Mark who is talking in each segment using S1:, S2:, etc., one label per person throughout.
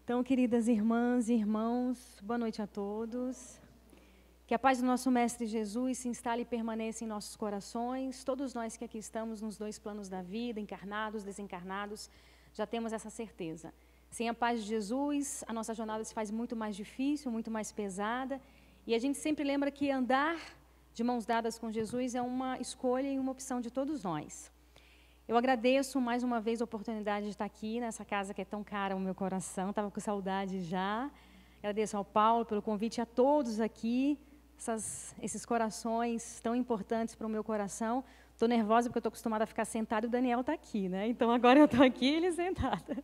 S1: Então, queridas irmãs e irmãos, boa noite a todos. Que a paz do nosso Mestre Jesus se instale e permaneça em nossos corações. Todos nós que aqui estamos nos dois planos da vida, encarnados, desencarnados, já temos essa certeza. Sem a paz de Jesus, a nossa jornada se faz muito mais difícil, muito mais pesada. E a gente sempre lembra que andar de mãos dadas com Jesus é uma escolha e uma opção de todos nós. Eu agradeço mais uma vez a oportunidade de estar aqui nessa casa que é tão cara ao meu coração, estava com saudade já. Agradeço ao Paulo pelo convite, a todos aqui, esses corações tão importantes para o meu coração. Estou nervosa porque eu estou acostumada a ficar sentada e o Daniel está aqui, né? Então agora eu estou aqui e ele sentada.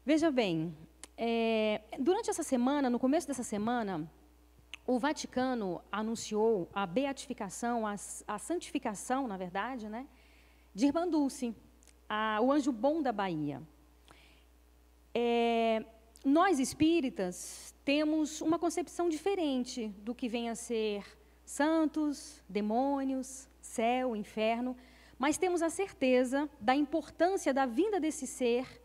S1: Veja bem, durante essa semana, no começo dessa semana, o Vaticano anunciou a beatificação, a santificação, na verdade, né? De Irmã Dulce, o anjo bom da Bahia. Nós espíritas temos uma concepção diferente do que vem a ser santos, demônios, céu, inferno, mas temos a certeza da importância da vinda desse ser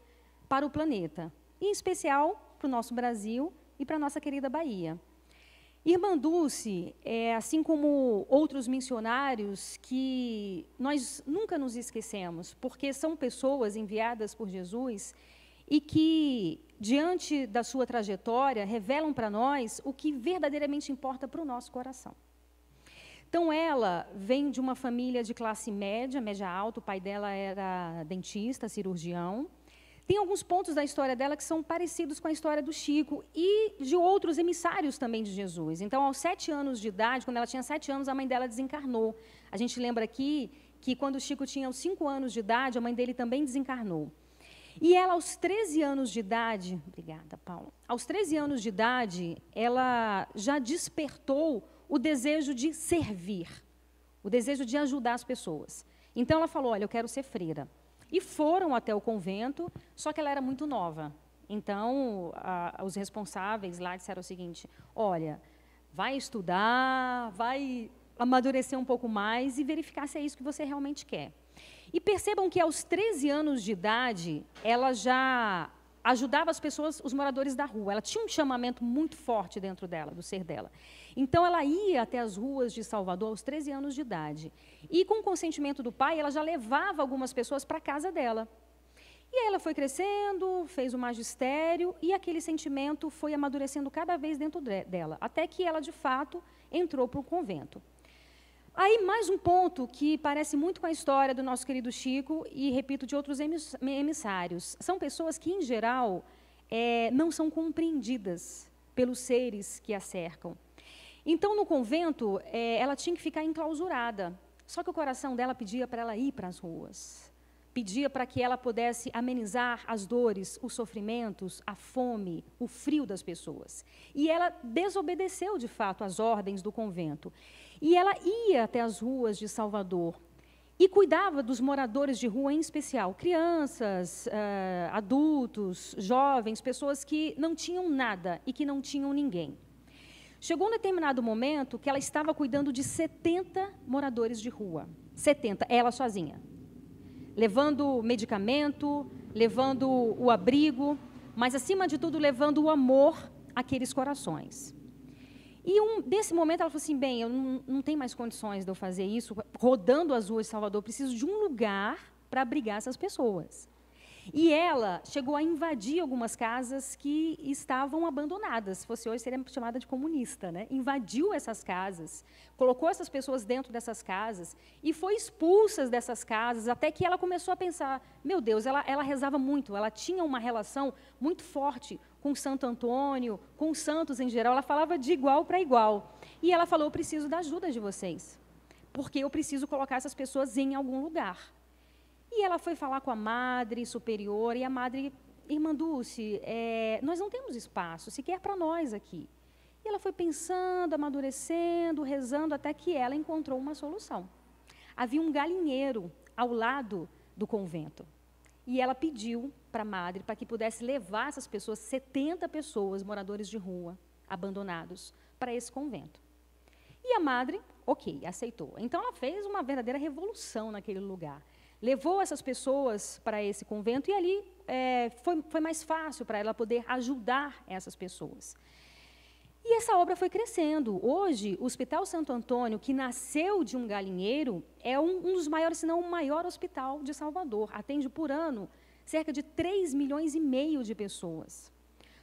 S1: para o planeta, em especial para o nosso Brasil e para a nossa querida Bahia. Irmã Dulce, assim como outros missionários que nós nunca nos esquecemos, porque são pessoas enviadas por Jesus e que, diante da sua trajetória, revelam para nós o que verdadeiramente importa para o nosso coração. Então, ela vem de uma família de classe média, média alta, o pai dela era dentista, cirurgião. Tem alguns pontos da história dela que são parecidos com a história do Chico e de outros emissários também de Jesus. Então, aos 7 anos de idade, quando ela tinha 7 anos, a mãe dela desencarnou. A gente lembra aqui que quando o Chico tinha os 5 anos de idade, a mãe dele também desencarnou. E ela, aos 13 anos de idade, obrigada, Paula, aos 13 anos de idade, ela já despertou o desejo de servir, o desejo de ajudar as pessoas. Então, ela falou, olha, eu quero ser freira. E foram até o convento, só que ela era muito nova. Então, os responsáveis lá disseram o seguinte, olha, vai estudar, vai amadurecer um pouco mais e verificar se é isso que você realmente quer. E percebam que aos 13 anos de idade, ela já ajudava as pessoas, os moradores da rua. Ela tinha um chamamento muito forte dentro dela, do ser dela. Então, ela ia até as ruas de Salvador aos 13 anos de idade. E, com o consentimento do pai, ela já levava algumas pessoas para a casa dela. E aí ela foi crescendo, fez o magistério, e aquele sentimento foi amadurecendo cada vez dentro dela, até que ela, de fato, entrou para o convento. Aí, mais um ponto que parece muito com a história do nosso querido Chico, e, repito, de outros emissários. São pessoas que, em geral, não são compreendidas pelos seres que a cercam. Então, no convento, ela tinha que ficar enclausurada. Só que o coração dela pedia para ela ir para as ruas. Pedia para que ela pudesse amenizar as dores, os sofrimentos, a fome, o frio das pessoas. E ela desobedeceu, de fato, às ordens do convento. E ela ia até as ruas de Salvador e cuidava dos moradores de rua, em especial, crianças, adultos, jovens, pessoas que não tinham nada e que não tinham ninguém. Chegou um determinado momento que ela estava cuidando de 70 moradores de rua. 70, ela sozinha. Levando medicamento, levando o abrigo, mas, acima de tudo, levando o amor àqueles corações. E desse momento ela falou assim, bem, eu não tenho mais condições de eu fazer isso, rodando as ruas de Salvador, eu preciso de um lugar para abrigar essas pessoas. E ela chegou a invadir algumas casas que estavam abandonadas. Se fosse hoje, seria chamada de comunista, né? Invadiu essas casas, colocou essas pessoas dentro dessas casas e foi expulsa dessas casas, até que ela começou a pensar, meu Deus, ela rezava muito, ela tinha uma relação muito forte com Santo Antônio, com os santos em geral, ela falava de igual para igual. E ela falou, eu preciso da ajuda de vocês, porque eu preciso colocar essas pessoas em algum lugar. E ela foi falar com a madre superior, e a madre, irmã Dulce, nós não temos espaço, sequer para nós aqui. E ela foi pensando, amadurecendo, rezando, até que ela encontrou uma solução. Havia um galinheiro ao lado do convento. E ela pediu para a madre, para que pudesse levar essas pessoas, 70 pessoas, moradores de rua, abandonados, para esse convento. E a madre, ok, aceitou. Então, ela fez uma verdadeira revolução naquele lugar. levou essas pessoas para esse convento e ali foi mais fácil para ela poder ajudar essas pessoas. E essa obra foi crescendo. Hoje, o Hospital Santo Antônio, que nasceu de um galinheiro, é um dos maiores, se não o maior hospital de Salvador. Atende por ano cerca de 3,5 milhões de pessoas.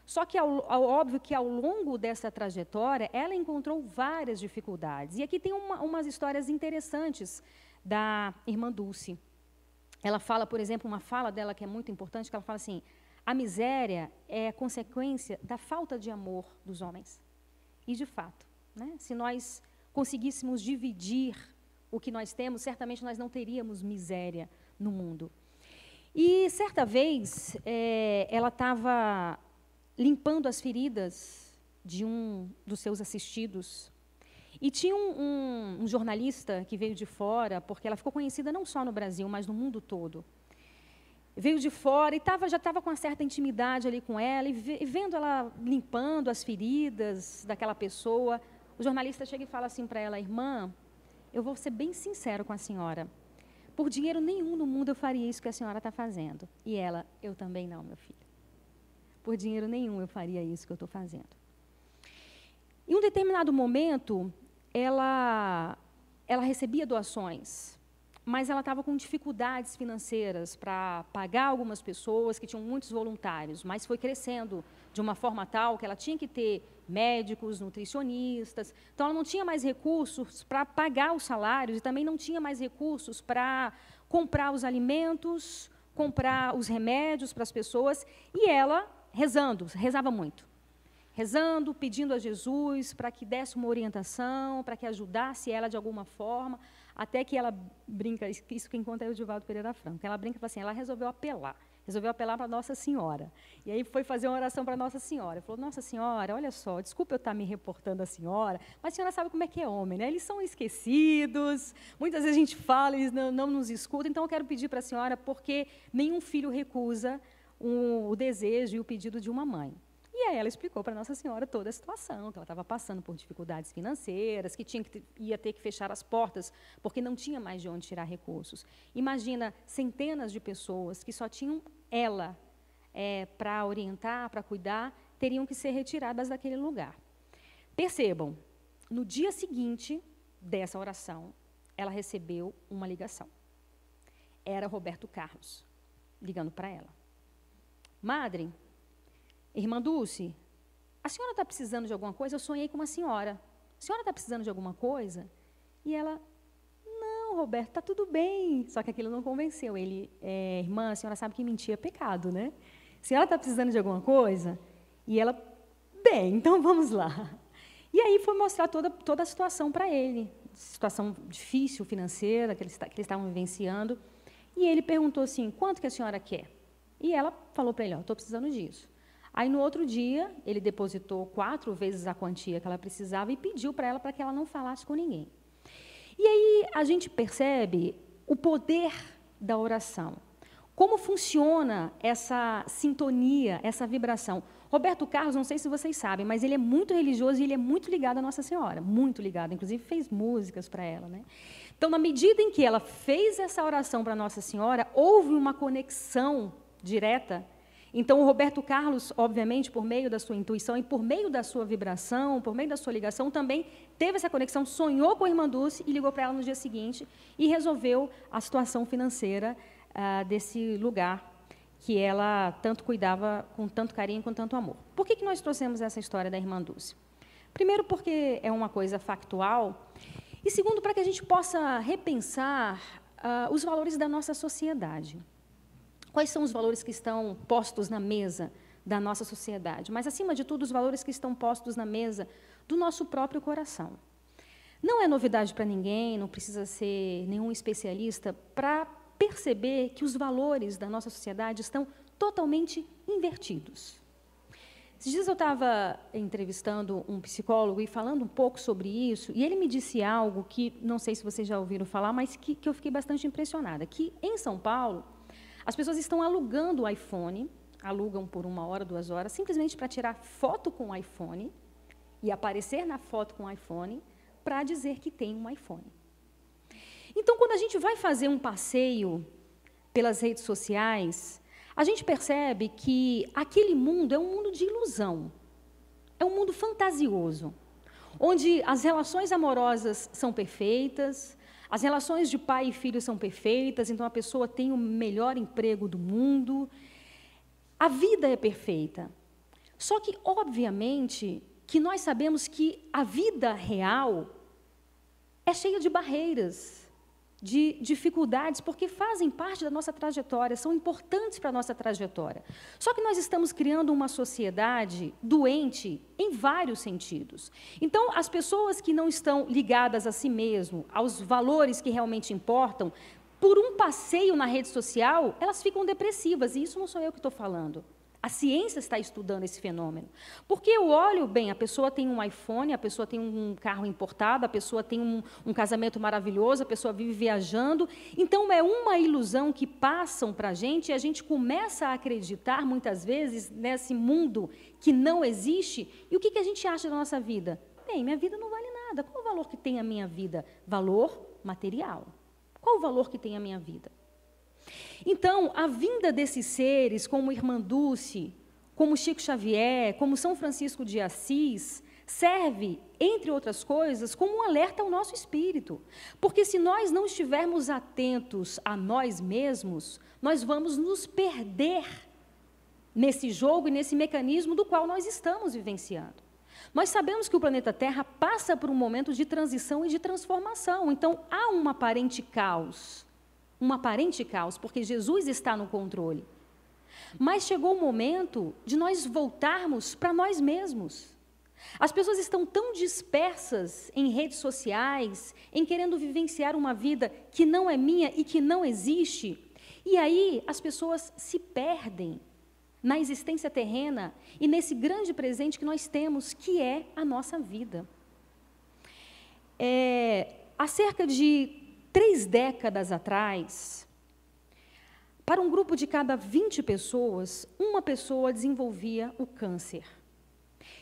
S1: Só que, óbvio que ao longo dessa trajetória, ela encontrou várias dificuldades. E aqui tem umas histórias interessantes da irmã Dulce. Ela fala, por exemplo, uma fala dela que é muito importante, que ela fala assim: a miséria é consequência da falta de amor dos homens. E, de fato, né, se nós conseguíssemos dividir o que nós temos, certamente nós não teríamos miséria no mundo. E, certa vez, ela estava limpando as feridas de um dos seus assistidos. E tinha um jornalista que veio de fora, porque ela ficou conhecida não só no Brasil, mas no mundo todo. Veio de fora e já estava com uma certa intimidade ali com ela, e vendo ela limpando as feridas daquela pessoa, o jornalista chega e fala assim para ela: irmã, eu vou ser bem sincero com a senhora, por dinheiro nenhum no mundo eu faria isso que a senhora está fazendo. E ela: eu também não, meu filho. Por dinheiro nenhum eu faria isso que eu estou fazendo. Em um determinado momento, ela recebia doações, mas ela estava com dificuldades financeiras para pagar algumas pessoas que tinham muitos voluntários, mas foi crescendo de uma forma tal que ela tinha que ter médicos, nutricionistas, então ela não tinha mais recursos para pagar os salários e também não tinha mais recursos para comprar os alimentos, comprar os remédios para as pessoas, e ela rezava muito. Rezando, pedindo a Jesus para que desse uma orientação, para que ajudasse ela de alguma forma, até que ela brinca, isso quem conta é o Divaldo Pereira Franco, ela brinca e fala assim: ela resolveu apelar para Nossa Senhora. E aí foi fazer uma oração para Nossa Senhora. Falou: Nossa Senhora, olha só, desculpa eu estar me reportando à senhora, mas a senhora sabe como é que é homem, né? Eles são esquecidos, muitas vezes a gente fala, eles não nos escutam, então eu quero pedir para a senhora, porque nenhum filho recusa o desejo e o pedido de uma mãe. E aí ela explicou para Nossa Senhora toda a situação, que ela estava passando por dificuldades financeiras, que ia ter que fechar as portas, porque não tinha mais de onde tirar recursos. Imagina centenas de pessoas que só tinham ela para orientar, para cuidar, teriam que ser retiradas daquele lugar. Percebam, no dia seguinte dessa oração, ela recebeu uma ligação. Era Roberto Carlos, ligando para ela. Madre, irmã Dulce, a senhora está precisando de alguma coisa? Eu sonhei com uma senhora. A senhora está precisando de alguma coisa? E ela: não, Roberto, está tudo bem. Só que aquilo não convenceu. Ele: irmã, a senhora sabe que mentir é pecado, né? A senhora está precisando de alguma coisa? E ela: bem, então vamos lá. E aí foi mostrar toda a situação para ele, situação difícil financeira que eles estavam vivenciando. E ele perguntou assim: quanto que a senhora quer? E ela falou para ele: estou precisando disso. Aí, no outro dia, ele depositou 4 vezes a quantia que ela precisava e pediu para ela, para que ela não falasse com ninguém. E aí a gente percebe o poder da oração. Como funciona essa sintonia, essa vibração. Roberto Carlos, não sei se vocês sabem, mas ele é muito religioso e ele é muito ligado à Nossa Senhora, muito ligado, inclusive fez músicas para ela, né? Então, na medida em que ela fez essa oração para Nossa Senhora, houve uma conexão direta. Então, o Roberto Carlos, obviamente, por meio da sua intuição e por meio da sua vibração, por meio da sua ligação, também teve essa conexão, sonhou com a irmã Dulce e ligou para ela no dia seguinte e resolveu a situação financeira desse lugar que ela tanto cuidava com tanto carinho, com tanto amor. Por que nós trouxemos essa história da irmã Dulce? Primeiro, porque é uma coisa factual, e segundo, para que a gente possa repensar os valores da nossa sociedade. Quais são os valores que estão postos na mesa da nossa sociedade? Mas, acima de tudo, os valores que estão postos na mesa do nosso próprio coração. Não é novidade para ninguém, não precisa ser nenhum especialista para perceber que os valores da nossa sociedade estão totalmente invertidos. Esses dias eu estava entrevistando um psicólogo e falando um pouco sobre isso, e ele me disse algo que, não sei se vocês já ouviram falar, mas que eu fiquei bastante impressionada, que em São Paulo, as pessoas estão alugando o iPhone, alugam por 1 hora, 2 horas, simplesmente para tirar foto com o iPhone e aparecer na foto com o iPhone para dizer que tem um iPhone. Então, quando a gente vai fazer um passeio pelas redes sociais, a gente percebe que aquele mundo é um mundo de ilusão, é um mundo fantasioso, onde as relações amorosas são perfeitas, as relações de pai e filho são perfeitas, então a pessoa tem o melhor emprego do mundo, a vida é perfeita. Só que, obviamente, que nós sabemos que a vida real é cheia de barreiras, de dificuldades, porque fazem parte da nossa trajetória, são importantes para a nossa trajetória. Só que nós estamos criando uma sociedade doente em vários sentidos. Então, as pessoas que não estão ligadas a si mesmo, aos valores que realmente importam, por um passeio na rede social, elas ficam depressivas, e isso não sou eu que estou falando. A ciência está estudando esse fenômeno. Porque eu olho, bem, a pessoa tem um iPhone, a pessoa tem um carro importado, a pessoa tem um casamento maravilhoso, a pessoa vive viajando. Então, é uma ilusão que passam para a gente e a gente começa a acreditar, muitas vezes, nesse mundo que não existe. E o que a gente acha da nossa vida? Bem, minha vida não vale nada. Qual o valor que tem a minha vida? Valor material. Qual o valor que tem a minha vida? Então, a vinda desses seres, como Irmã Dulce, como Chico Xavier, como São Francisco de Assis, serve, entre outras coisas, como um alerta ao nosso espírito. Porque se nós não estivermos atentos a nós mesmos, nós vamos nos perder nesse jogo e nesse mecanismo do qual nós estamos vivenciando. Nós sabemos que o planeta Terra passa por um momento de transição e de transformação. Então, há um aparente caos, porque Jesus está no controle. Mas chegou o momento de nós voltarmos para nós mesmos. As pessoas estão tão dispersas em redes sociais, em querendo vivenciar uma vida que não é minha e que não existe. E aí as pessoas se perdem na existência terrena e nesse grande presente que nós temos, que é a nossa vida. Há cerca de 3 décadas atrás, para um grupo de cada 20 pessoas, uma pessoa desenvolvia o câncer.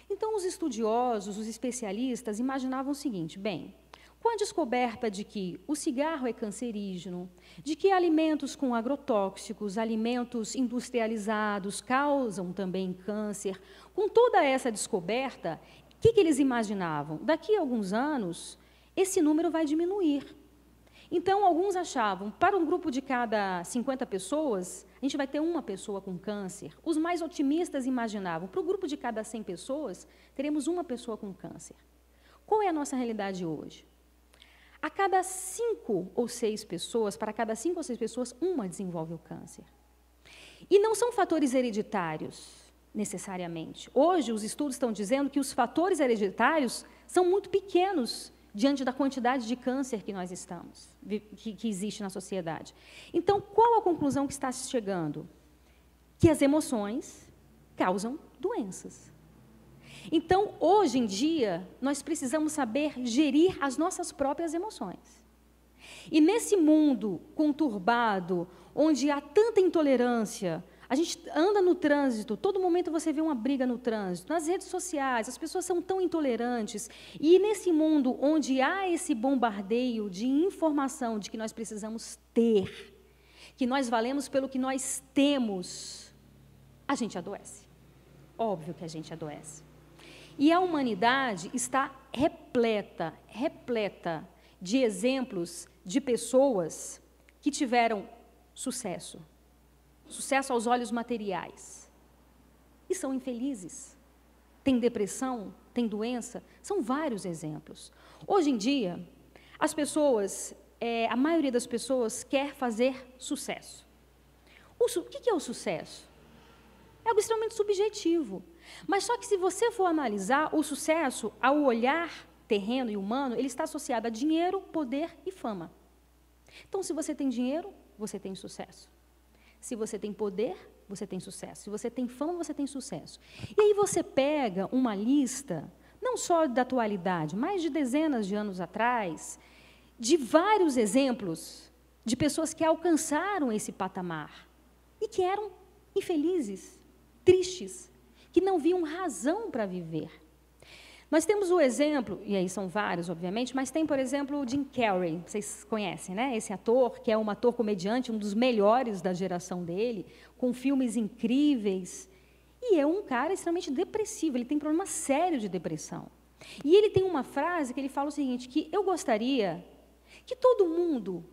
S1: Então, os estudiosos, os especialistas, imaginavam o seguinte: bem, com a descoberta de que o cigarro é cancerígeno, de que alimentos com agrotóxicos, alimentos industrializados causam também câncer, com toda essa descoberta, o que eles imaginavam? Daqui a alguns anos, esse número vai diminuir. Então, alguns achavam, para um grupo de cada 50 pessoas, a gente vai ter uma pessoa com câncer. Os mais otimistas imaginavam, para o grupo de cada 100 pessoas, teremos uma pessoa com câncer. Qual é a nossa realidade hoje? A cada 5 ou 6 pessoas, para cada 5 ou 6 pessoas, uma desenvolve o câncer. E não são fatores hereditários, necessariamente. Hoje, os estudos estão dizendo que os fatores hereditários são muito pequenos diante da quantidade de câncer que nós estamos, que existe na sociedade. Então, qual a conclusão que está se chegando? Que as emoções causam doenças. Então, hoje em dia, nós precisamos saber gerir as nossas próprias emoções. E nesse mundo conturbado, onde há tanta intolerância, a gente anda no trânsito, todo momento você vê uma briga no trânsito, nas redes sociais, as pessoas são tão intolerantes. E nesse mundo onde há esse bombardeio de informação de que nós precisamos ter, que nós valemos pelo que nós temos, a gente adoece. Óbvio que a gente adoece. E a humanidade está repleta de exemplos de pessoas que tiveram sucesso aos olhos materiais, e são infelizes, têm depressão, têm doença, são vários exemplos. Hoje em dia, as pessoas, a maioria das pessoas quer fazer sucesso. O que é o sucesso? É algo extremamente subjetivo, mas só que se você for analisar, o sucesso, ao olhar terreno e humano, ele está associado a dinheiro, poder e fama. Então, se você tem dinheiro, você tem sucesso. Se você tem poder, você tem sucesso. Se você tem fama, você tem sucesso. E aí você pega uma lista, não só da atualidade, mas de dezenas de anos atrás, de vários exemplos de pessoas que alcançaram esse patamar e que eram infelizes, tristes, que não viam razão para viver. Nós temos o exemplo, e aí são vários, obviamente, mas tem, por exemplo, o Jim Carrey, vocês conhecem, né? Esse ator, que é um ator comediante, um dos melhores da geração dele, com filmes incríveis, e é um cara extremamente depressivo, ele tem problema sério de depressão. E ele tem uma frase que ele fala o seguinte, que eu gostaria que todo mundo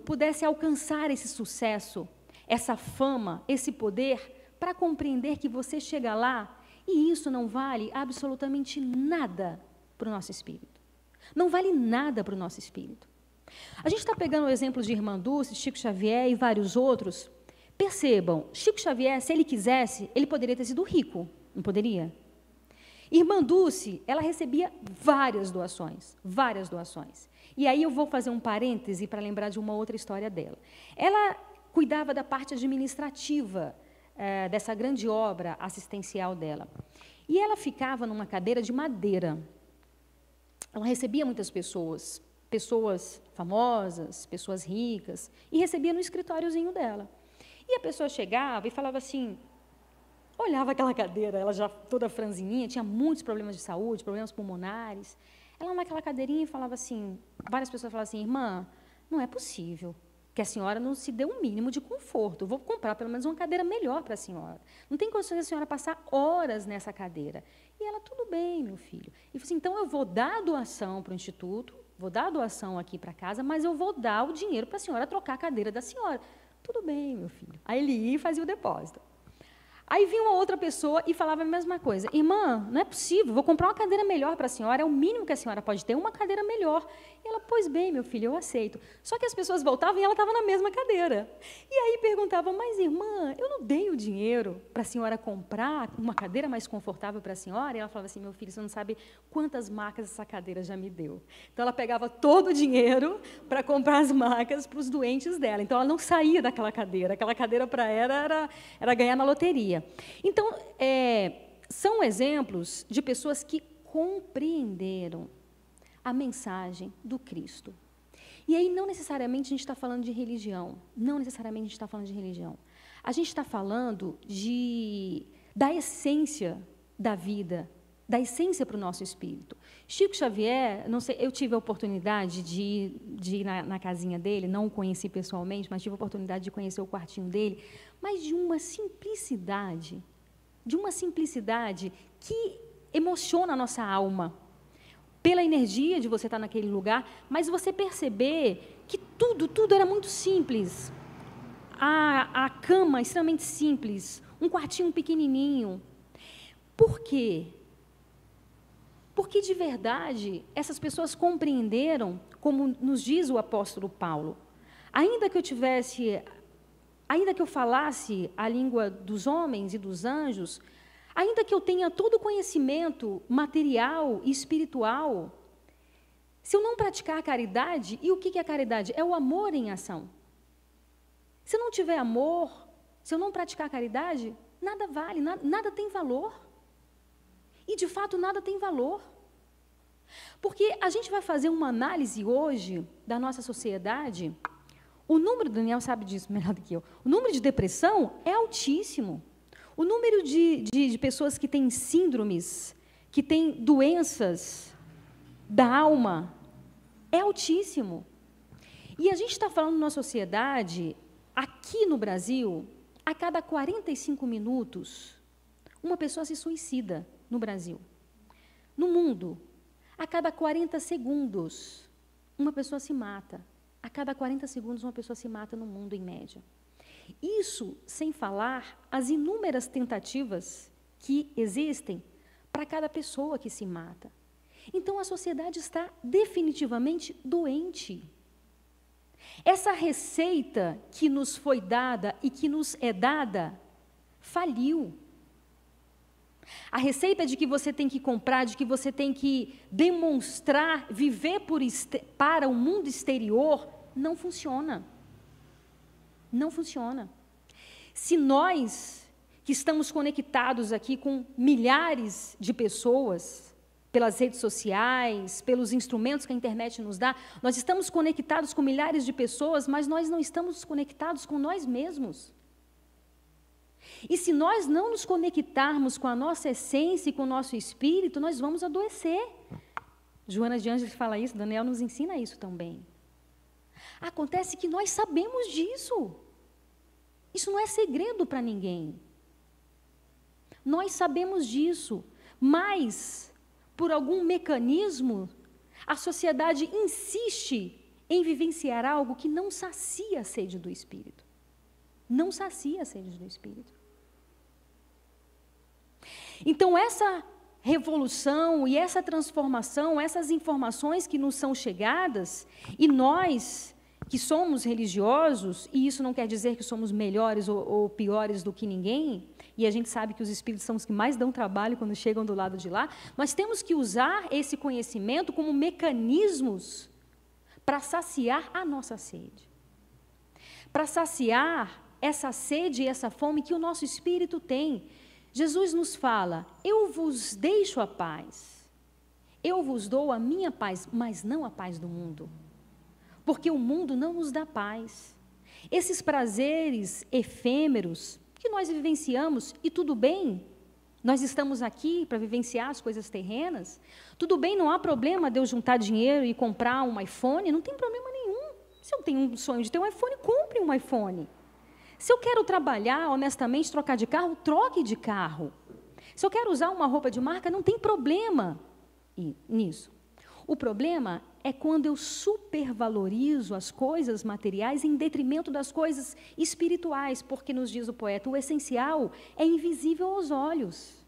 S1: pudesse alcançar esse sucesso, essa fama, esse poder, para compreender que você chega lá e isso não vale absolutamente nada para o nosso espírito. Não vale nada para o nosso espírito. A gente está pegando o exemplo de Irmã Dulce, Chico Xavier e vários outros. Percebam, Chico Xavier, se ele quisesse, ele poderia ter sido rico, não poderia? Irmã Dulce, ela recebia várias doações. E aí eu vou fazer um parêntese para lembrar de uma outra história dela. Ela cuidava da parte administrativa dessa grande obra assistencial dela. E ela ficava numa cadeira de madeira. Ela recebia muitas pessoas, pessoas famosas, pessoas ricas, e recebia no escritóriozinho dela. E a pessoa chegava e falava assim, olhava aquela cadeira, ela já toda franzininha, tinha muitos problemas de saúde, problemas pulmonares. Ela naquela cadeirinha e falava assim, várias pessoas falavam assim, irmã, não é possível que a senhora não se dê um mínimo de conforto. Eu vou comprar pelo menos uma cadeira melhor para a senhora. Não tem condições da senhora passar horas nessa cadeira. E ela, tudo bem, meu filho. E falou assim, então eu vou dar a doação para o instituto, vou dar a doação aqui para casa, mas eu vou dar o dinheiro para a senhora trocar a cadeira da senhora. Tudo bem, meu filho. Aí ele ia e fazia o depósito. Aí vinha uma outra pessoa e falava a mesma coisa. Irmã, não é possível, vou comprar uma cadeira melhor para a senhora, é o mínimo que a senhora pode ter, uma cadeira melhor. E ela, pois bem, meu filho, eu aceito. Só que as pessoas voltavam e ela estava na mesma cadeira. E aí perguntava, mas irmã, eu não dei o dinheiro para a senhora comprar uma cadeira mais confortável para a senhora? E ela falava assim, meu filho, você não sabe quantas macas essa cadeira já me deu. Então, ela pegava todo o dinheiro para comprar as macas para os doentes dela. Então, ela não saía daquela cadeira. Aquela cadeira para ela era ganhar na loteria. Então, são exemplos de pessoas que compreenderam a mensagem do Cristo. E aí, não necessariamente a gente está falando de religião. Não necessariamente a gente está falando de religião. A gente está falando da essência da vida, da essência para o nosso espírito. Chico Xavier, não sei, eu tive a oportunidade de ir na casinha dele, não o conheci pessoalmente, mas tive a oportunidade de conhecer o quartinho dele, mas de uma simplicidade que emociona a nossa alma, pela energia de você estar naquele lugar, mas você perceber que tudo era muito simples. A cama extremamente simples, um quartinho pequenininho. Por quê? Porque, de verdade, essas pessoas compreenderam, como nos diz o apóstolo Paulo, ainda que eu falasse a língua dos homens e dos anjos, ainda que eu tenha todo o conhecimento material e espiritual, se eu não praticar a caridade, e o que é a caridade? É o amor em ação. Se eu não tiver amor, se eu não praticar a caridade, nada vale, nada tem valor. E, de fato, nada tem valor. Porque a gente vai fazer uma análise hoje da nossa sociedade, o número, Daniel sabe disso melhor do que eu, o número de depressão é altíssimo. O número de pessoas que têm síndromes, que têm doenças da alma, é altíssimo. E a gente está falando numa sociedade, aqui no Brasil, a cada 45 minutos, uma pessoa se suicida no Brasil. No mundo, a cada 40 segundos, uma pessoa se mata. A cada 40 segundos, uma pessoa se mata no mundo, em média. Isso sem falar as inúmeras tentativas que existem para cada pessoa que se mata. Então, a sociedade está definitivamente doente. Essa receita que nos foi dada e que nos é dada, faliu. A receita de que você tem que comprar, de que você tem que demonstrar, viver para o mundo exterior, não funciona. Não funciona. Se nós, que estamos conectados aqui com milhares de pessoas, pelas redes sociais, pelos instrumentos que a internet nos dá, nós estamos conectados com milhares de pessoas, mas nós não estamos conectados com nós mesmos. E se nós não nos conectarmos com a nossa essência e com o nosso espírito, nós vamos adoecer. Joana de Ângeles fala isso, Daniel nos ensina isso também. Acontece que nós sabemos disso. Isso não é segredo para ninguém. Nós sabemos disso, mas, por algum mecanismo, a sociedade insiste em vivenciar algo que não sacia a sede do Espírito. Não sacia a sede do Espírito. Então, essa revolução e essa transformação, essas informações que nos são chegadas, e nós que somos religiosos, e isso não quer dizer que somos melhores ou piores do que ninguém, e a gente sabe que os espíritos são os que mais dão trabalho quando chegam do lado de lá, nós temos que usar esse conhecimento como mecanismos para saciar a nossa sede. Para saciar essa sede e essa fome que o nosso espírito tem. Jesus nos fala, eu vos deixo a paz, eu vos dou a minha paz, mas não a paz do mundo. Porque o mundo não nos dá paz. Esses prazeres efêmeros que nós vivenciamos, e tudo bem, nós estamos aqui para vivenciar as coisas terrenas, tudo bem, não há problema de eu juntar dinheiro e comprar um iPhone, não tem problema nenhum. Se eu tenho um sonho de ter um iPhone, compre um iPhone. Se eu quero trabalhar honestamente, trocar de carro, troque de carro. Se eu quero usar uma roupa de marca, não tem problema nisso. O problema é quando eu supervalorizo as coisas materiais em detrimento das coisas espirituais, porque, nos diz o poeta, o essencial é invisível aos olhos.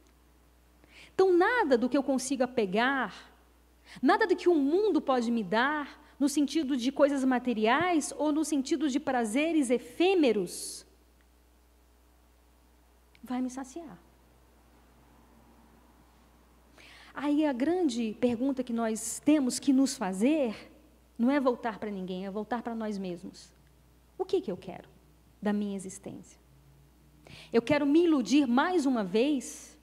S1: Então, nada do que eu consiga pegar, nada do que o mundo pode me dar, no sentido de coisas materiais ou no sentido de prazeres efêmeros, vai me saciar. Aí a grande pergunta que nós temos que nos fazer não é voltar para ninguém, é voltar para nós mesmos. O que eu quero da minha existência? Eu quero me iludir mais uma vez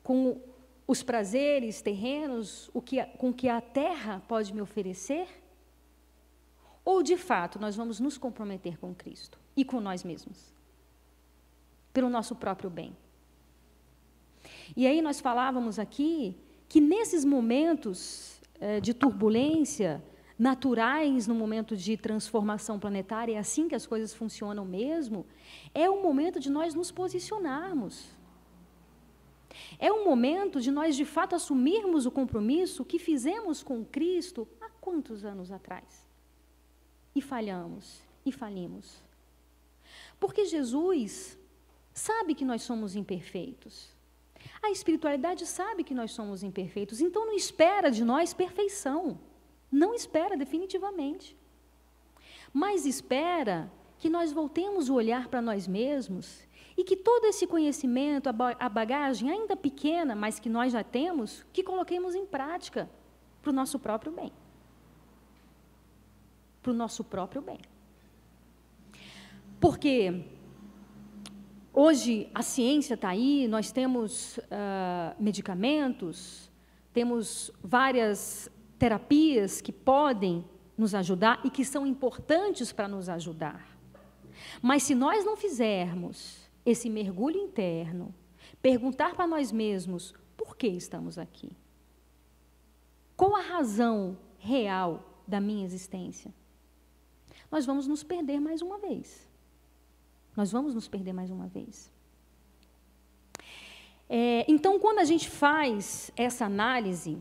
S1: com os prazeres terrenos, com que a terra pode me oferecer? Ou, de fato, nós vamos nos comprometer com Cristo e com nós mesmos, pelo nosso próprio bem? E aí nós falávamos aqui que nesses momentos de turbulência, naturais no momento de transformação planetária, é assim que as coisas funcionam mesmo, é o momento de nós nos posicionarmos. É o momento de nós, de fato, assumirmos o compromisso que fizemos com Cristo há quantos anos atrás? E falhamos, e falimos. Porque Jesus sabe que nós somos imperfeitos. A espiritualidade sabe que nós somos imperfeitos, então não espera de nós perfeição. Não espera definitivamente. Mas espera que nós voltemos o olhar para nós mesmos e que todo esse conhecimento, a bagagem ainda pequena, mas que nós já temos, que coloquemos em prática para o nosso próprio bem. Para o nosso próprio bem. Porque hoje a ciência está aí, nós temos medicamentos, temos várias terapias que podem nos ajudar e que são importantes para nos ajudar. Mas se nós não fizermos esse mergulho interno, perguntar para nós mesmos por que estamos aqui? Qual a razão real da minha existência? Nós vamos nos perder mais uma vez. Nós vamos nos perder mais uma vez. Então, quando a gente faz essa análise,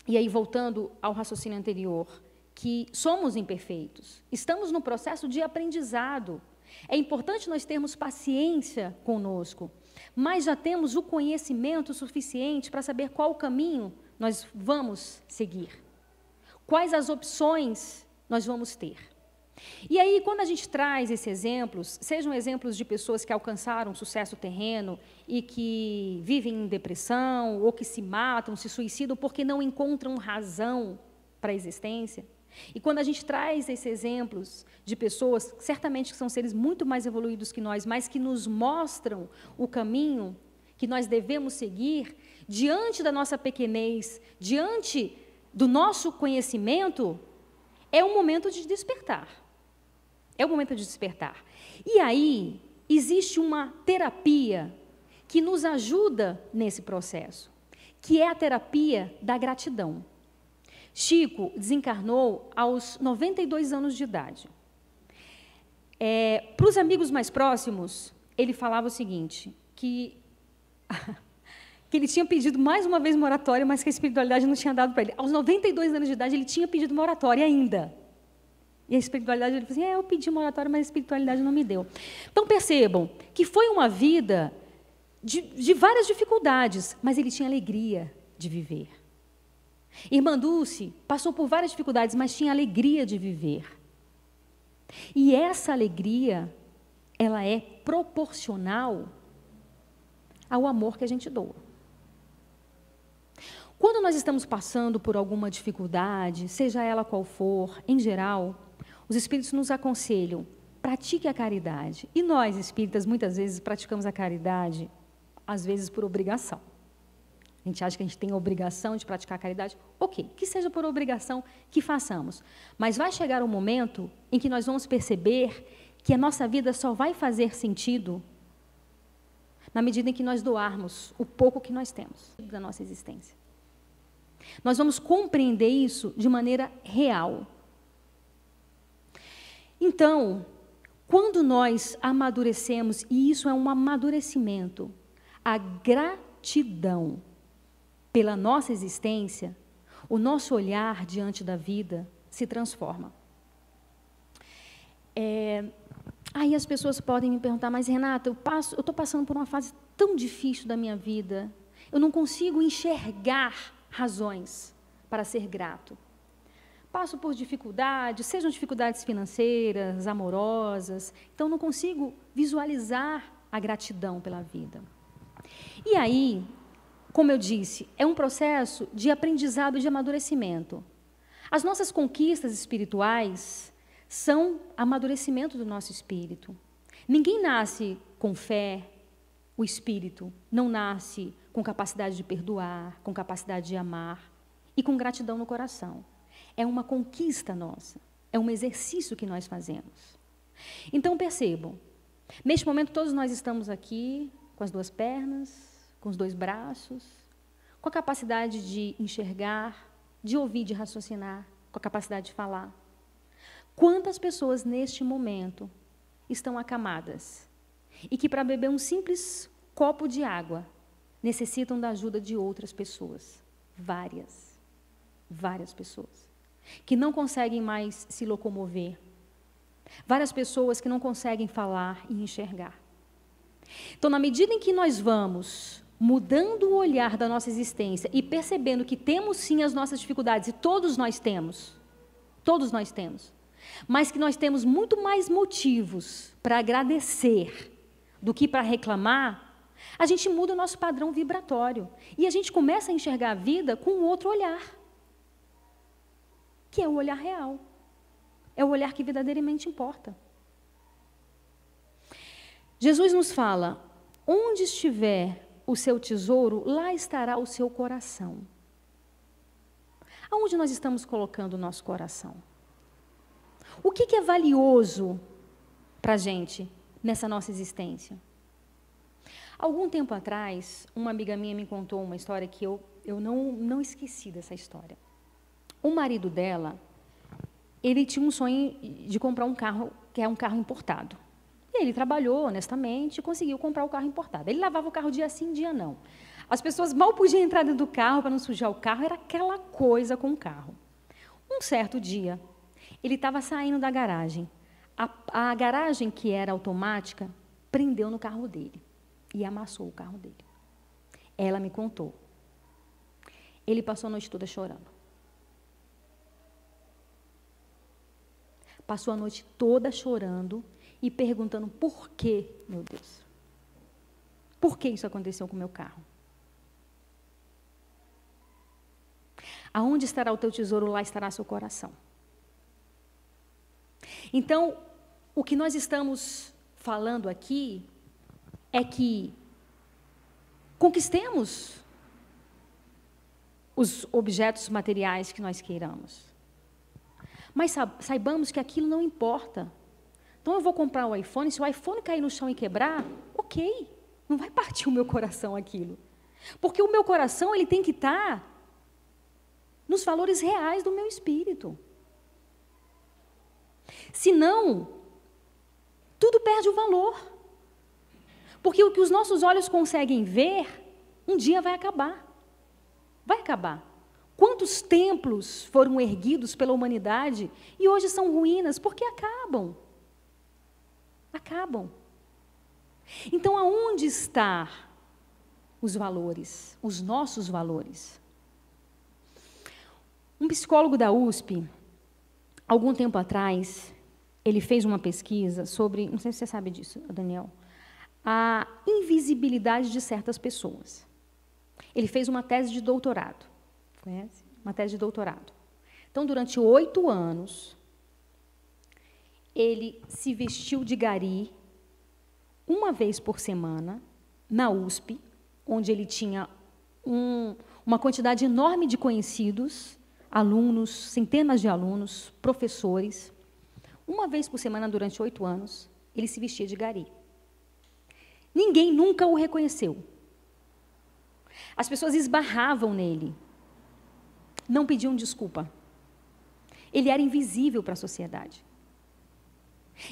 S1: e aí voltando ao raciocínio anterior, que somos imperfeitos, estamos no processo de aprendizado. É importante nós termos paciência conosco, mas já temos o conhecimento suficiente para saber qual o caminho nós vamos seguir, quais as opções nós vamos ter. E aí, quando a gente traz esses exemplos, sejam exemplos de pessoas que alcançaram sucesso terreno e que vivem em depressão, ou que se matam, se suicidam porque não encontram razão para a existência, e quando a gente traz esses exemplos de pessoas, certamente que são seres muito mais evoluídos que nós, mas que nos mostram o caminho que nós devemos seguir, diante da nossa pequenez, diante do nosso conhecimento, é o momento de despertar. É o momento de despertar. E aí, existe uma terapia que nos ajuda nesse processo, que é a terapia da gratidão. Chico desencarnou aos 92 anos de idade. Para os amigos mais próximos, ele falava o seguinte, que ele tinha pedido mais uma vez moratória, mas que a espiritualidade não tinha dado para ele. Aos 92 anos de idade, ele tinha pedido moratória ainda. E a espiritualidade, ele falou assim, eu pedi moratória, mas a espiritualidade não me deu. Então, percebam que foi uma vida de várias dificuldades, mas ele tinha alegria de viver. Irmã Dulce passou por várias dificuldades, mas tinha alegria de viver. E essa alegria, ela é proporcional ao amor que a gente doa. Quando nós estamos passando por alguma dificuldade, seja ela qual for, em geral, os espíritos nos aconselham, pratique a caridade. E nós, espíritas, muitas vezes praticamos a caridade, às vezes por obrigação. A gente acha que a gente tem a obrigação de praticar a caridade. Ok, que seja por obrigação, que façamos. Mas vai chegar um momento em que nós vamos perceber que a nossa vida só vai fazer sentido na medida em que nós doarmos o pouco que nós temos da nossa existência. Nós vamos compreender isso de maneira real. Então, quando nós amadurecemos, e isso é um amadurecimento, a gratidão pela nossa existência, o nosso olhar diante da vida se transforma. Aí as pessoas podem me perguntar, mas Renata, eu estou passando por uma fase tão difícil da minha vida, eu não consigo enxergar razões para ser grato. Passo por dificuldades, sejam dificuldades financeiras, amorosas, então não consigo visualizar a gratidão pela vida. E aí, como eu disse, é um processo de aprendizado e de amadurecimento. As nossas conquistas espirituais são amadurecimento do nosso espírito. Ninguém nasce com fé, o espírito não nasce com capacidade de perdoar, com capacidade de amar e com gratidão no coração. É uma conquista nossa, é um exercício que nós fazemos. Então, percebam, neste momento todos nós estamos aqui com as duas pernas, com os dois braços, com a capacidade de enxergar, de ouvir, de raciocinar, com a capacidade de falar. Quantas pessoas neste momento estão acamadas e que para beber um simples copo de água necessitam da ajuda de outras pessoas? Várias pessoas que não conseguem mais se locomover, várias pessoas que não conseguem falar e enxergar. Então, na medida em que nós vamos mudando o olhar da nossa existência e percebendo que temos sim as nossas dificuldades, e todos nós temos, mas que nós temos muito mais motivos para agradecer do que para reclamar, a gente muda o nosso padrão vibratório e a gente começa a enxergar a vida com um outro olhar, que é o olhar real, é o olhar que verdadeiramente importa. Jesus nos fala, onde estiver o seu tesouro, lá estará o seu coração. Aonde nós estamos colocando o nosso coração? O que é valioso para a gente nessa nossa existência? Algum tempo atrás, uma amiga minha me contou uma história que eu não esqueci dessa história. O marido dela, ele tinha um sonho de comprar um carro, que é um carro importado. E ele trabalhou honestamente e conseguiu comprar o carro importado. Ele lavava o carro dia sim, dia não. As pessoas mal podiam entrar dentro do carro para não sujar o carro, era aquela coisa com o carro. Um certo dia, ele estava saindo da garagem. A garagem, que era automática, prendeu no carro dele e amassou o carro dele. Ela me contou. Ele passou a noite toda chorando. Passou a noite toda chorando e perguntando por quê, meu Deus. Por que isso aconteceu com o meu carro? Aonde estará o teu tesouro, lá estará seu coração. Então, o que nós estamos falando aqui é que conquistemos os objetos materiais que nós queiramos. Mas saibamos que aquilo não importa. Então eu vou comprar o iPhone, se o iPhone cair no chão e quebrar, ok, não vai partir o meu coração aquilo. Porque o meu coração, ele tem que estar nos valores reais do meu espírito. Senão, tudo perde o valor. Porque o que os nossos olhos conseguem ver, um dia vai acabar. Vai acabar. Quantos templos foram erguidos pela humanidade e hoje são ruínas? Porque acabam. Acabam. Então, aonde estão os valores, os nossos valores? Um psicólogo da USP, algum tempo atrás, ele fez uma pesquisa sobre, não sei se você sabe disso, Daniel, a invisibilidade de certas pessoas. Ele fez uma tese de doutorado. Conhece? Uma tese de doutorado. Então, durante 8 anos, ele se vestiu de gari uma vez por semana, na USP, onde ele tinha uma quantidade enorme de conhecidos, alunos, centenas de alunos, professores. Uma vez por semana, durante 8 anos, ele se vestia de gari. Ninguém nunca o reconheceu. As pessoas esbarravam nele. Não pediam desculpa. Ele era invisível para a sociedade.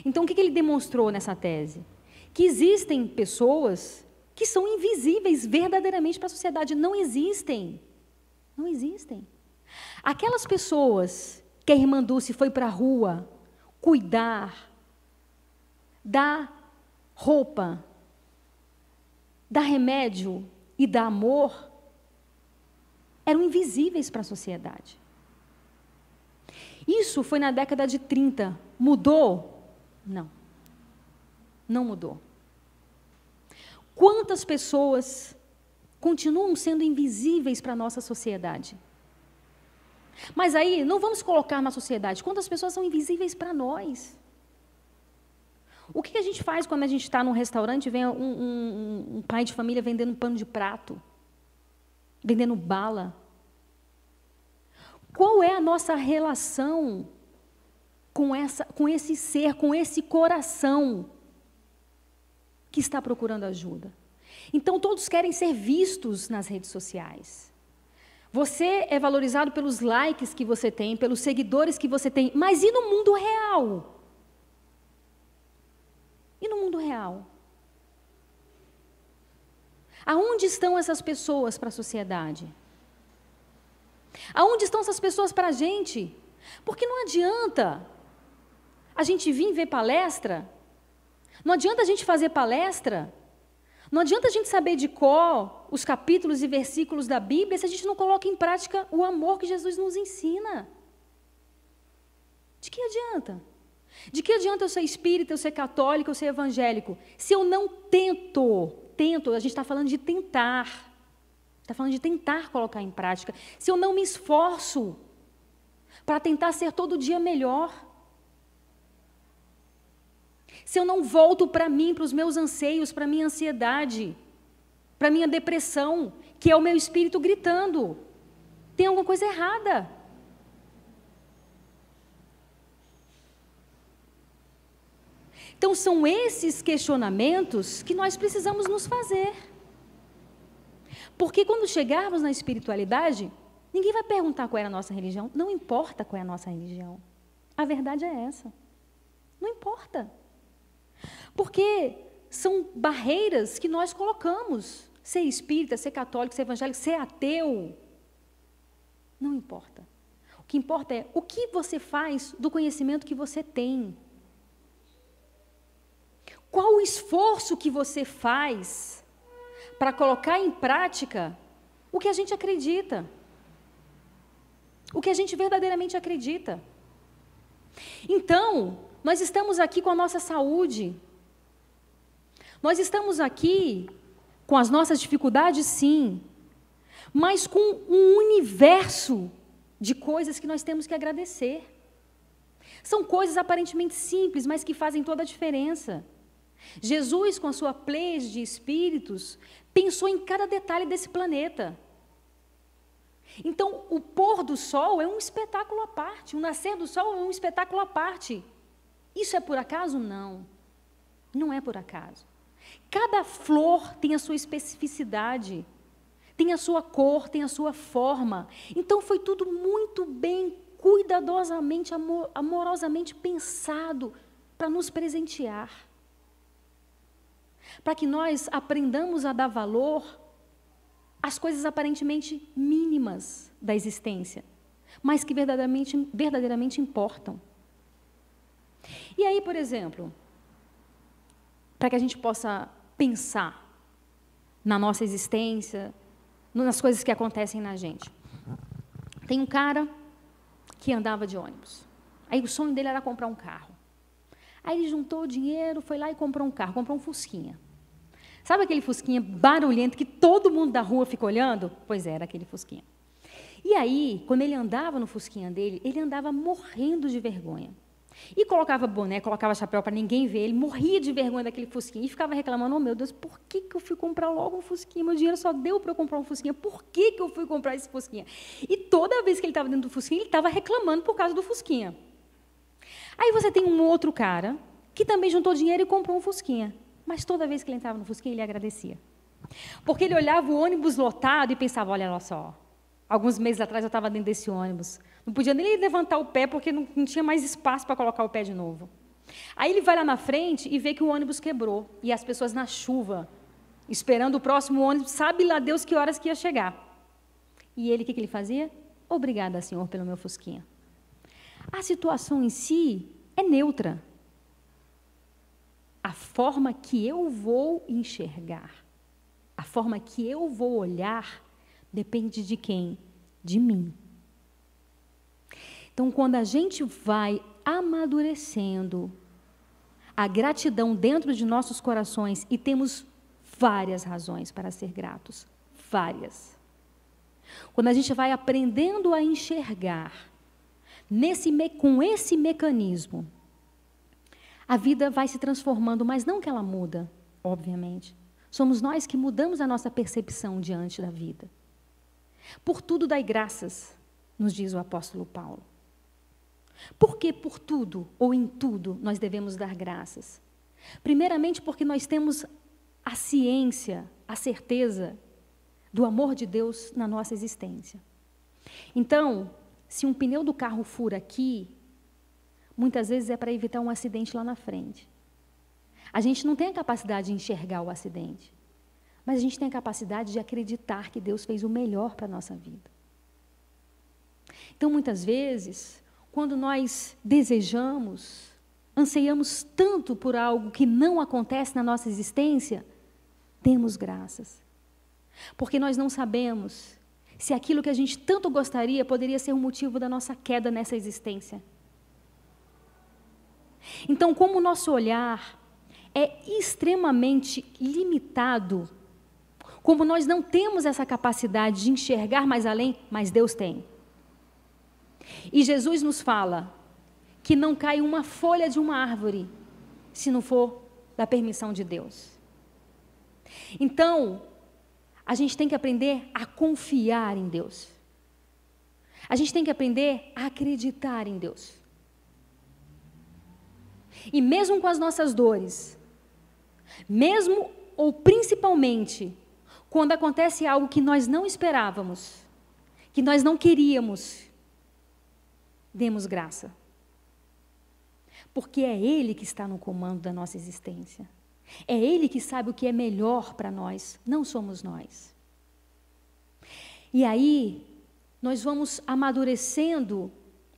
S1: Então, o que ele demonstrou nessa tese? Que existem pessoas que são invisíveis verdadeiramente para a sociedade. Não existem. Não existem. Aquelas pessoas que a irmã Dulce foi para a rua cuidar, dar roupa, dar remédio e dar amor, eram invisíveis para a sociedade. Isso foi na década de 30. Mudou? Não. Não mudou. Quantas pessoas continuam sendo invisíveis para a nossa sociedade? Mas aí, não vamos colocar na sociedade. Quantas pessoas são invisíveis para nós? O que a gente faz quando a gente está num restaurante e vem um pai de família vendendo pano de prato? Vendendo bala? Qual é a nossa relação com esse ser, com esse coração que está procurando ajuda? Então, todos querem ser vistos nas redes sociais. Você é valorizado pelos likes que você tem, pelos seguidores que você tem, mas e no mundo real? E no mundo real? Aonde estão essas pessoas para a sociedade? Aonde estão essas pessoas para a gente? Porque não adianta a gente vir ver palestra, não adianta a gente fazer palestra, não adianta a gente saber de cor os capítulos e versículos da Bíblia se a gente não coloca em prática o amor que Jesus nos ensina. De que adianta? De que adianta eu ser espírita, eu ser católico, eu ser evangélico, se eu não tento, a gente está falando de tentar, está falando de tentar colocar em prática, se eu não me esforço para tentar ser todo dia melhor, se eu não volto para mim, para os meus anseios, para a minha ansiedade, para a minha depressão, que é o meu espírito gritando, tem alguma coisa errada. Então, são esses questionamentos que nós precisamos nos fazer. Porque quando chegarmos na espiritualidade, ninguém vai perguntar qual é a nossa religião, não importa qual é a nossa religião. A verdade é essa. Não importa. Porque são barreiras que nós colocamos. Ser espírita, ser católico, ser evangélico, ser ateu. Não importa. O que importa é o que você faz do conhecimento que você tem. Qual o esforço que você faz para colocar em prática o que a gente acredita? O que a gente verdadeiramente acredita? Então, nós estamos aqui com a nossa saúde. Nós estamos aqui com as nossas dificuldades, sim, mas com um universo de coisas que nós temos que agradecer. São coisas aparentemente simples, mas que fazem toda a diferença. Jesus, com a sua pleiade de espíritos, pensou em cada detalhe desse planeta. Então, o pôr do sol é um espetáculo à parte, o nascer do sol é um espetáculo à parte. Isso é por acaso? Não. Não é por acaso. Cada flor tem a sua especificidade, tem a sua cor, tem a sua forma. Então foi tudo muito bem, cuidadosamente, amorosamente pensado para nos presentear. Para que nós aprendamos a dar valor às coisas aparentemente mínimas da existência, mas que verdadeiramente importam. E aí, por exemplo, para que a gente possa pensar na nossa existência, nas coisas que acontecem na gente. Tem um cara que andava de ônibus. Aí o sonho dele era comprar um carro. Aí ele juntou o dinheiro, foi lá e comprou um carro, comprou um Fusquinha. Sabe aquele Fusquinha barulhento que todo mundo da rua fica olhando? Pois era aquele Fusquinha. E aí, quando ele andava no Fusquinha dele, ele andava morrendo de vergonha. E colocava boné, colocava chapéu para ninguém ver, ele morria de vergonha daquele Fusquinha e ficava reclamando, oh meu Deus, por que eu fui comprar logo um Fusquinha? Meu dinheiro só deu para eu comprar um Fusquinha, por que eu fui comprar esse Fusquinha? E toda vez que ele estava dentro do Fusquinha, ele estava reclamando por causa do Fusquinha. Aí você tem um outro cara que também juntou dinheiro e comprou um Fusquinha, mas toda vez que ele entrava no Fusquinha, ele agradecia. Porque ele olhava o ônibus lotado e pensava, olha só, alguns meses atrás eu estava dentro desse ônibus, não podia nem levantar o pé porque não tinha mais espaço para colocar o pé de novo. Aí ele vai lá na frente e vê que o ônibus quebrou e as pessoas na chuva, esperando o próximo ônibus, sabe lá Deus que horas que ia chegar. E ele, o que ele fazia? Obrigada, Senhor, pelo meu Fusquinha. A situação em si é neutra. A forma que eu vou enxergar, a forma que eu vou olhar, depende de quem? De mim. Então, quando a gente vai amadurecendo a gratidão dentro de nossos corações, e temos várias razões para ser gratos, várias. Quando a gente vai aprendendo a enxergar com esse mecanismo, a vida vai se transformando, mas não que ela muda, obviamente. Somos nós que mudamos a nossa percepção diante da vida. Por tudo dai graças, nos diz o apóstolo Paulo. Por que por tudo ou em tudo nós devemos dar graças? Primeiramente porque nós temos a ciência, a certeza do amor de Deus na nossa existência. Então, se um pneu do carro fura aqui, muitas vezes é para evitar um acidente lá na frente. A gente não tem a capacidade de enxergar o acidente, mas a gente tem a capacidade de acreditar que Deus fez o melhor para a nossa vida. Então, muitas vezes, quando nós desejamos, anseiamos tanto por algo que não acontece na nossa existência, demos graças. Porque nós não sabemos se aquilo que a gente tanto gostaria poderia ser o motivo da nossa queda nessa existência. Então, como o nosso olhar é extremamente limitado, como nós não temos essa capacidade de enxergar mais além, mas Deus tem. E Jesus nos fala que não cai uma folha de uma árvore se não for da permissão de Deus. Então, a gente tem que aprender a confiar em Deus. A gente tem que aprender a acreditar em Deus. E mesmo com as nossas dores, mesmo ou principalmente quando acontece algo que nós não esperávamos, que nós não queríamos, demos graça. Porque é Ele que está no comando da nossa existência. É Ele que sabe o que é melhor para nós, não somos nós. E aí, nós vamos amadurecendo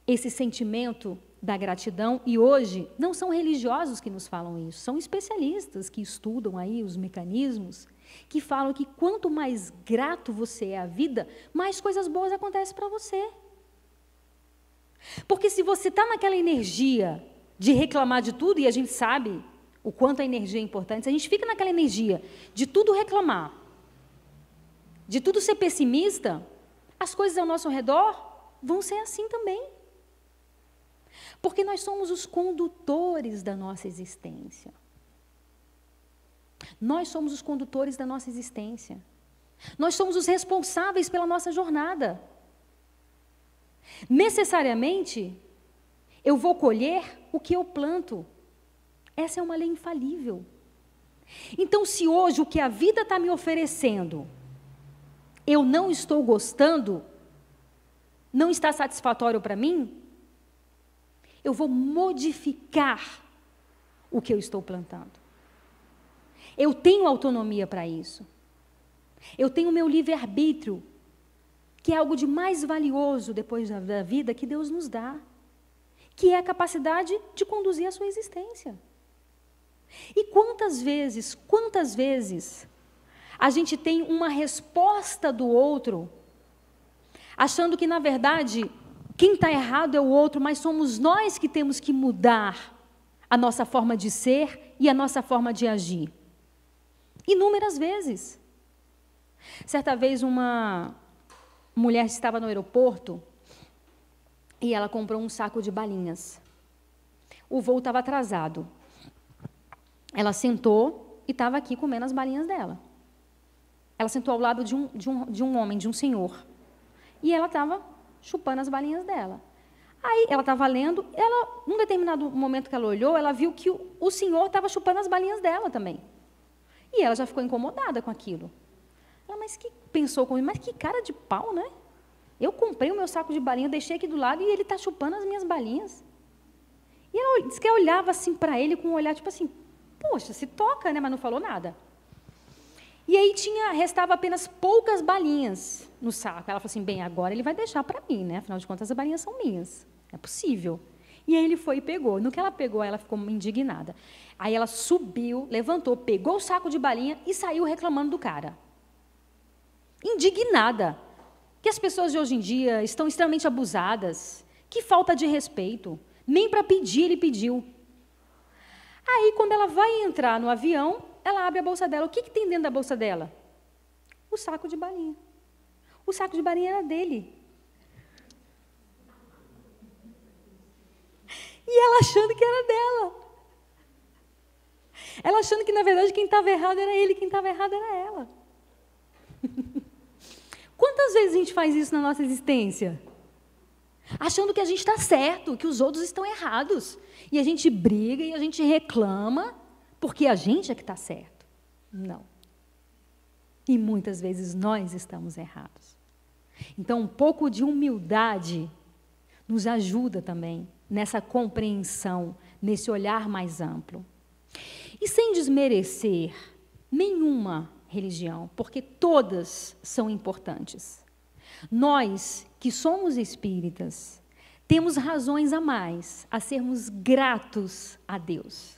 S1: esse sentimento da gratidão, e hoje não são religiosos que nos falam isso, são especialistas que estudam aí os mecanismos, que falam que quanto mais grato você é à vida, mais coisas boas acontecem para você. Porque se você está naquela energia de reclamar de tudo, e a gente sabe o quanto a energia é importante, se a gente fica naquela energia de tudo reclamar, de tudo ser pessimista, as coisas ao nosso redor vão ser assim também. Porque nós somos os condutores da nossa existência. Nós somos os condutores da nossa existência. Nós somos os responsáveis pela nossa jornada. Necessariamente, eu vou colher o que eu planto. Essa é uma lei infalível. Então, se hoje o que a vida está me oferecendo, eu não estou gostando, não está satisfatório para mim, eu vou modificar o que eu estou plantando. Eu tenho autonomia para isso. Eu tenho o meu livre-arbítrio, que é algo de mais valioso depois da vida que Deus nos dá, que é a capacidade de conduzir a sua existência. E quantas vezes a gente tem uma resposta do outro, achando que, na verdade, quem está errado é o outro, mas somos nós que temos que mudar a nossa forma de ser e a nossa forma de agir. Inúmeras vezes. Certa vez, uma mulher estava no aeroporto e ela comprou um saco de balinhas. O voo estava atrasado. Ela sentou e estava aqui comendo as balinhas dela. Ela sentou ao lado de um homem, de um senhor. E ela estava chupando as balinhas dela. Aí ela estava lendo, num determinado momento que ela olhou, ela viu que o senhor estava chupando as balinhas dela também. E ela já ficou incomodada com aquilo. Ela, pensou comigo, mas que cara de pau, né? Eu comprei o meu saco de balinha, deixei aqui do lado e ele está chupando as minhas balinhas. E ela disse que eu olhava assim para ele com um olhar tipo assim, poxa, se toca, né? Mas não falou nada. E aí restava apenas poucas balinhas no saco. Ela falou assim, bem, agora ele vai deixar para mim, né? Afinal de contas, as balinhas são minhas. É possível. E aí ele foi e pegou. No que ela pegou, ela ficou indignada. Aí ela subiu, levantou, pegou o saco de balinha e saiu reclamando do cara. Indignada. Que as pessoas de hoje em dia estão extremamente abusadas. Que falta de respeito. Nem para pedir ele pediu. Aí, quando ela vai entrar no avião, ela abre a bolsa dela. O que tem dentro da bolsa dela? O saco de balinha. O saco de balinha era dele. E ela achando que era dela. Ela achando que, na verdade, quem estava errado era ele, quem estava errado era ela. Quantas vezes a gente faz isso na nossa existência? Achando que a gente está certo, que os outros estão errados. E a gente briga e a gente reclama porque a gente é que está certo. Não. E muitas vezes nós estamos errados. Então, um pouco de humildade nos ajuda também nessa compreensão, nesse olhar mais amplo. E sem desmerecer nenhuma religião, porque todas são importantes. Nós, que somos espíritas, temos razões a mais a sermos gratos a Deus.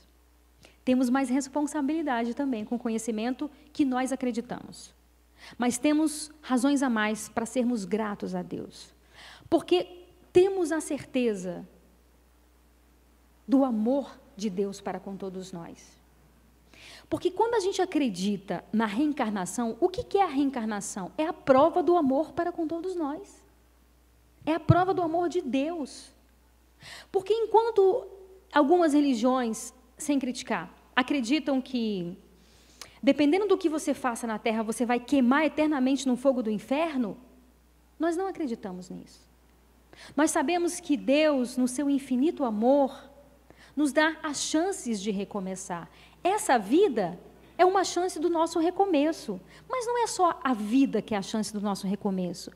S1: Temos mais responsabilidade também com o conhecimento que nós acreditamos. Mas temos razões a mais para sermos gratos a Deus. Porque temos a certeza do amor de Deus para com todos nós. Porque quando a gente acredita na reencarnação, o que é a reencarnação? É a prova do amor para com todos nós. É a prova do amor de Deus. Porque enquanto algumas religiões, sem criticar, acreditam que, dependendo do que você faça na Terra, você vai queimar eternamente no fogo do inferno, nós não acreditamos nisso. Nós sabemos que Deus, no seu infinito amor, nos dá as chances de recomeçar. Essa vida é uma chance do nosso recomeço. Mas não é só a vida que é a chance do nosso recomeço.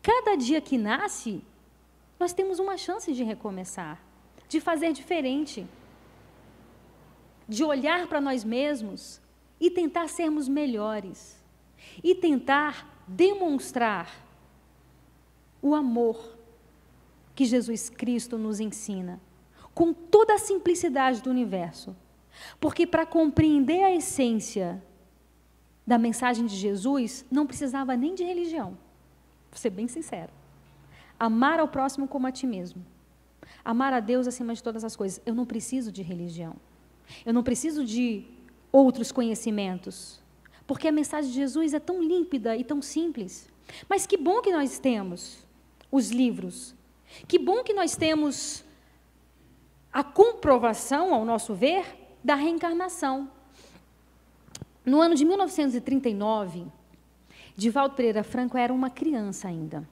S1: Cada dia que nasce, nós temos uma chance de recomeçar, de fazer diferente, de olhar para nós mesmos e tentar sermos melhores, e tentar demonstrar o amor que Jesus Cristo nos ensina, com toda a simplicidade do universo. Porque para compreender a essência da mensagem de Jesus, não precisava nem de religião. Vou ser bem sincera. Amar ao próximo como a ti mesmo. Amar a Deus acima de todas as coisas. Eu não preciso de religião. Eu não preciso de outros conhecimentos. Porque a mensagem de Jesus é tão límpida e tão simples. Mas que bom que nós temos os livros. Que bom que nós temos a comprovação, ao nosso ver, da reencarnação. No ano de 1939, Divaldo Pereira Franco era uma criança ainda.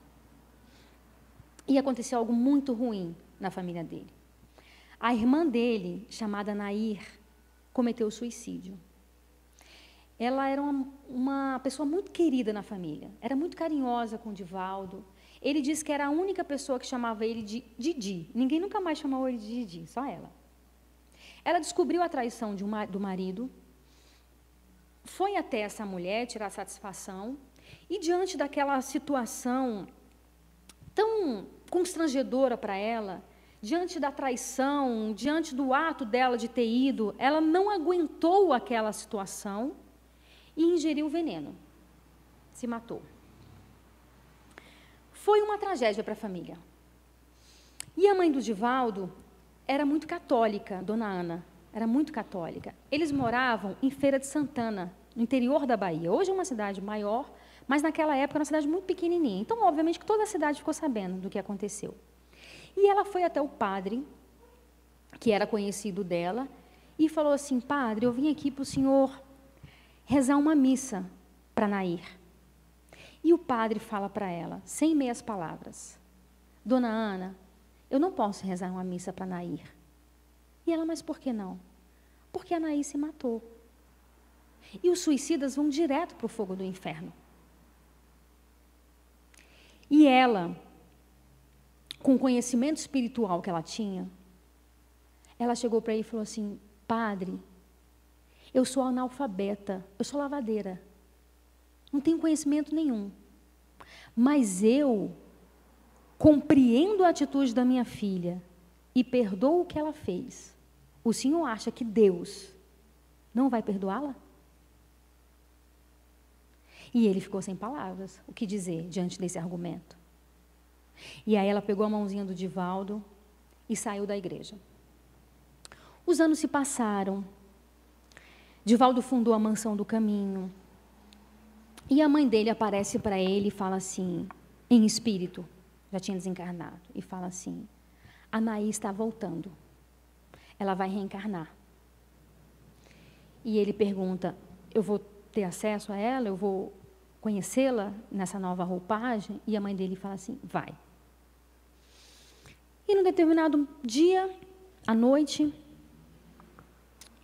S1: E aconteceu algo muito ruim na família dele. a irmã dele, chamada Nair, cometeu suicídio. Ela era uma pessoa muito querida na família, era muito carinhosa com o Divaldo. Ele disse que era a única pessoa que chamava ele de Didi. Ninguém nunca mais chamou ele de Didi, só ela. Ela descobriu a traição do marido, foi até essa mulher tirar satisfação, e diante daquela situação tão constrangedora para ela, diante da traição, diante do ato dela de ter ido, ela não aguentou aquela situação e ingeriu o veneno. Se matou. Foi uma tragédia para a família. E a mãe do Divaldo era muito católica, Dona Ana, era muito católica. Eles moravam em Feira de Santana, no interior da Bahia. Hoje é uma cidade maior, mas naquela época era uma cidade muito pequenininha. Então, obviamente, que toda a cidade ficou sabendo do que aconteceu. E ela foi até o padre, que era conhecido dela, e falou assim: padre, eu vim aqui para o senhor rezar uma missa para Nair. E o padre fala para ela, sem meias palavras: Dona Ana, eu não posso rezar uma missa para Nair. E ela: mas por que não? Porque a Nair se matou. E os suicidas vão direto para o fogo do inferno. E ela, com o conhecimento espiritual que ela tinha, ela chegou para ele e falou assim: padre, eu sou analfabeta, eu sou lavadeira, não tenho conhecimento nenhum, mas eu compreendo a atitude da minha filha e perdoo o que ela fez. O senhor acha que Deus não vai perdoá-la? E ele ficou sem palavras, o que dizer diante desse argumento. E aí ela pegou a mãozinha do Divaldo e saiu da igreja. Os anos se passaram. Divaldo fundou a Mansão do Caminho. E a mãe dele aparece para ele e fala assim, em espírito, já tinha desencarnado, e fala assim: a Nair está voltando. Ela vai reencarnar. E ele pergunta: eu vou ter acesso a ela? Eu vou conhecê-la nessa nova roupagem? E a mãe dele fala assim: vai. E num determinado dia, à noite,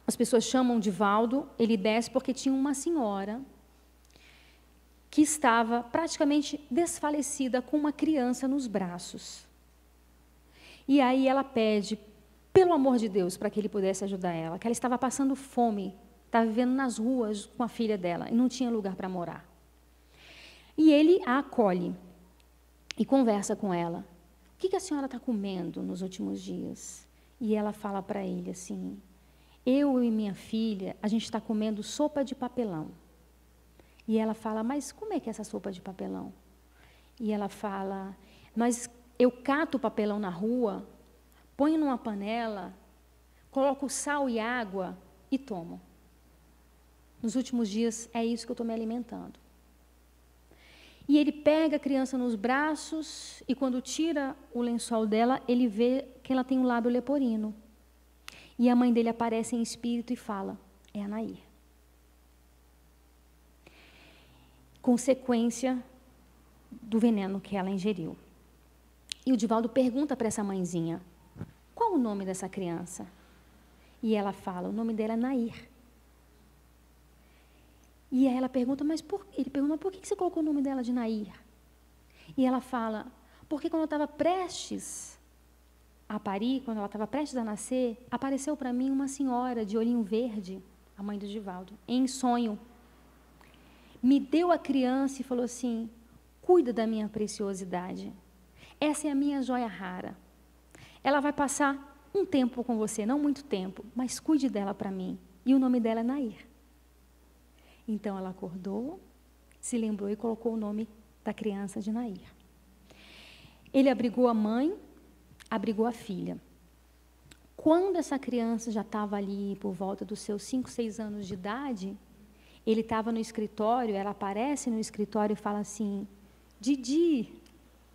S1: as pessoas chamam o Divaldo, ele desce porque tinha uma senhora que estava praticamente desfalecida com uma criança nos braços. E aí ela pede, pelo amor de Deus, para que ele pudesse ajudar ela, que ela estava passando fome, estava vivendo nas ruas com a filha dela e não tinha lugar para morar. E ele a acolhe e conversa com ela. O que a senhora está comendo nos últimos dias? E ela fala para ele assim: eu e minha filha, a gente está comendo sopa de papelão. E ela fala: mas como é que é essa sopa de papelão? E ela fala: eu cato o papelão na rua, ponho numa panela, coloco sal e água e tomo. Nos últimos dias é isso que eu estou me alimentando. E ele pega a criança nos braços e quando tira o lençol dela, ele vê que ela tem um lábio leporino. E a mãe dele aparece em espírito e fala: é a Nair. Consequência do veneno que ela ingeriu. E o Divaldo pergunta para essa mãezinha: qual o nome dessa criança? E ela fala: o nome dela é Nair. E aí ela pergunta: ele pergunta, por que você colocou o nome dela de Nair? E ela fala: porque quando eu estava prestes a parir, quando ela estava prestes a nascer, apareceu para mim uma senhora de olhinho verde, a mãe do Divaldo, em sonho. Me deu a criança e falou assim: cuida da minha preciosidade. Essa é a minha joia rara. Ela vai passar um tempo com você, não muito tempo, mas cuide dela para mim. E o nome dela é Nair. Então ela acordou, se lembrou e colocou o nome da criança de Nair. Ele abrigou a mãe, abrigou a filha. Quando essa criança já estava ali por volta dos seus 5, 6 anos de idade, ele estava no escritório, ela aparece no escritório e fala assim: Didi,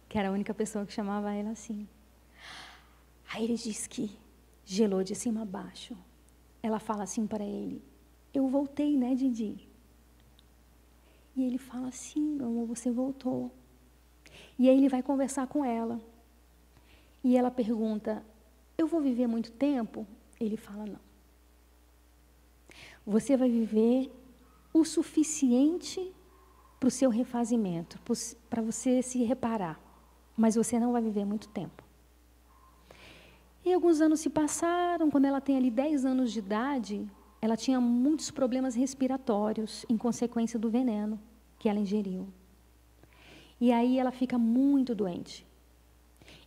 S1: que era a única pessoa que chamava ela assim. Aí ele diz que gelou de cima a baixo. Ela fala assim para ele: eu voltei, né, Didi? E ele fala assim: meu amor, você voltou. E aí ele vai conversar com ela. E ela pergunta: eu vou viver muito tempo? Ele fala, não. Você vai viver o suficiente para o seu refazimento, para você se reparar, mas você não vai viver muito tempo. E alguns anos se passaram, quando ela tem ali 10 anos de idade, ela tinha muitos problemas respiratórios em consequência do veneno que ela ingeriu. E aí ela fica muito doente.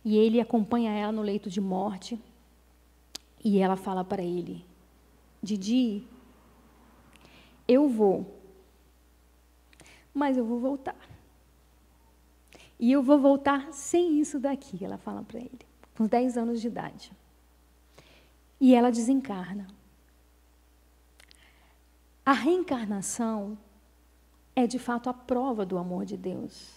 S1: E ele acompanha ela no leito de morte. E ela fala para ele, Didi, eu vou, mas eu vou voltar. E eu vou voltar sem isso daqui, ela fala para ele, com 10 anos de idade. E ela desencarna. A reencarnação é, de fato, a prova do amor de Deus.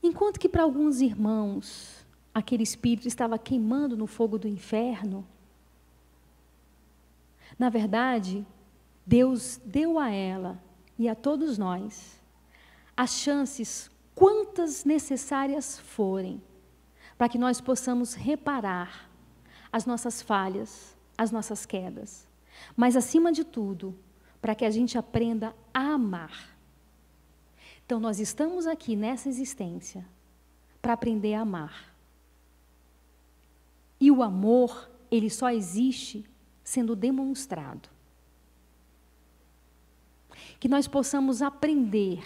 S1: Enquanto que para alguns irmãos, aquele espírito estava queimando no fogo do inferno, na verdade, Deus deu a ela e a todos nós as chances, quantas necessárias forem, para que nós possamos reparar as nossas falhas, as nossas quedas. Mas, acima de tudo, para que a gente aprenda a amar. Então, nós estamos aqui nessa existência para aprender a amar. E o amor, ele só existe sendo demonstrado. Que nós possamos aprender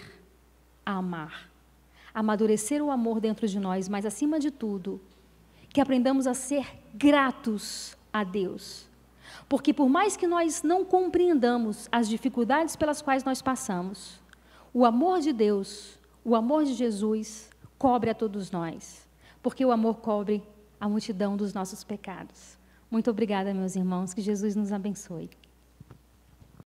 S1: a amar, amadurecer o amor dentro de nós, mas, acima de tudo, que aprendamos a ser gratos a Deus. Porque por mais que nós não compreendamos as dificuldades pelas quais nós passamos, o amor de Deus, o amor de Jesus, cobre a todos nós. Porque o amor cobre a multidão dos nossos pecados. Muito obrigada, meus irmãos, que Jesus nos abençoe.